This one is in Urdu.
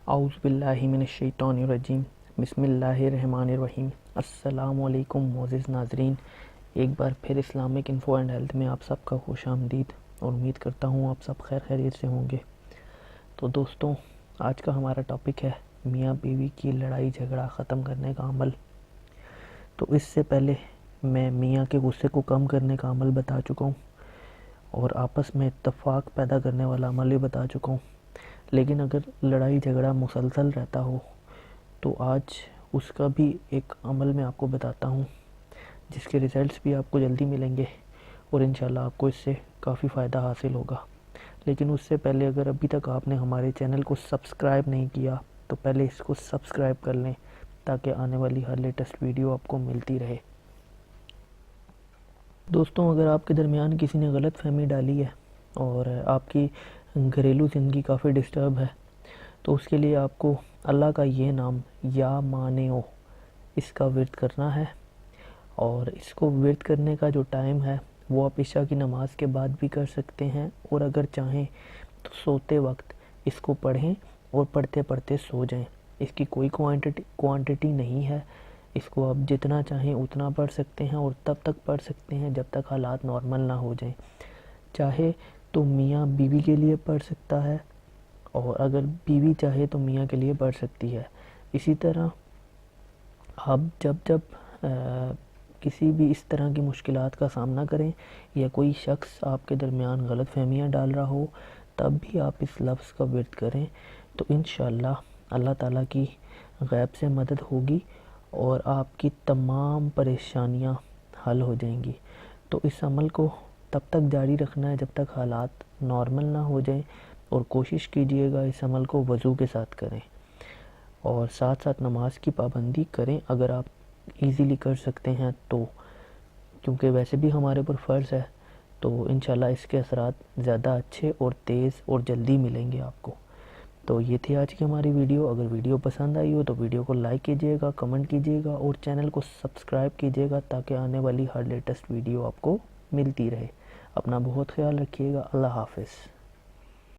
اعوذ باللہ من الشیطان الرجیم، بسم اللہ الرحمن الرحیم۔ السلام علیکم معزز ناظرین، ایک بار پھر اسلامک انفو اینڈ ہیلتھ میں آپ سب کا خوش آمدید، اور امید کرتا ہوں آپ سب خیر خیریت سے ہوں گے۔ تو دوستوں، آج کا ہمارا ٹاپک ہے میاں بیوی کی لڑائی جھگڑا ختم کرنے کا عمل۔ تو اس سے پہلے میں میاں کے غصے کو کم کرنے کا عمل بتا چکا ہوں، اور آپس میں اتفاق پیدا کرنے والا عمل بھی بتا چکا ہوں، لیکن اگر لڑائی جھگڑا مسلسل رہتا ہو تو آج اس کا بھی ایک عمل میں آپ کو بتاتا ہوں، جس کے ریزلٹس بھی آپ کو جلدی ملیں گے، اور انشاءاللہ آپ کو اس سے کافی فائدہ حاصل ہوگا۔ لیکن اس سے پہلے اگر ابھی تک آپ نے ہمارے چینل کو سبسکرائب نہیں کیا تو پہلے اس کو سبسکرائب کر لیں، تاکہ آنے والی ہر لیٹسٹ ویڈیو آپ کو ملتی رہے۔ دوستوں، اگر آپ کے درمیان کسی نے غلط فہمی ڈالی ہے اور آپ کی گھریلو زندگی کافی ڈسٹرب ہے، تو اس کے لیے آپ کو اللہ کا یہ نام یا مانعو اس کا ورد کرنا ہے، اور اس کو ورد کرنے کا جو ٹائم ہے وہ آپ عشاء کی نماز کے بعد بھی کر سکتے ہیں، اور اگر چاہیں تو سوتے وقت اس کو پڑھیں اور پڑھتے پڑھتے سو جائیں۔ اس کی کوئی کوانٹٹی نہیں ہے، اس کو آپ جتنا چاہیں اتنا پڑھ سکتے ہیں، اور تب تک پڑھ سکتے ہیں جب تک حالات نارمل نہ ہو جائیں۔ چاہے تو میاں بیوی کے لیے پڑھ سکتا ہے، اور اگر بیوی چاہے تو میاں کے لیے پڑھ سکتی ہے۔ اسی طرح آپ جب کسی بھی اس طرح کی مشکلات کا سامنا کریں، یا کوئی شخص آپ کے درمیان غلط فہمیاں ڈال رہا ہو، تب بھی آپ اس لفظ کا ورد کریں، تو انشاءاللہ اللہ تعالیٰ کی غیب سے مدد ہوگی، اور آپ کی تمام پریشانیاں حل ہو جائیں گی۔ تو اس عمل کو تب تک جاری رکھنا ہے جب تک حالات نارمل نہ ہو جائیں، اور کوشش کیجئے گا اس عمل کو وضو کے ساتھ کریں، اور ساتھ ساتھ نماز کی پابندی کریں اگر آپ ایزیلی کر سکتے ہیں تو، کیونکہ ویسے بھی ہمارے اوپر فرض ہے، تو انشاءاللہ اس کے اثرات زیادہ اچھے اور تیز اور جلدی ملیں گے آپ کو۔ تو یہ تھی آج کی ہماری ویڈیو۔ اگر ویڈیو پسند آئی ہو تو ویڈیو کو لائک کیجئے گا، کمنٹ کیجئے گا، اور چینل کو سبسکرائب کیجئے گا، تاکہ آنے والی ہر لیٹسٹ ویڈیو آپ کو ملتی رہے۔ اپنا بہت خیال رکھیے گا۔ اللہ حافظ۔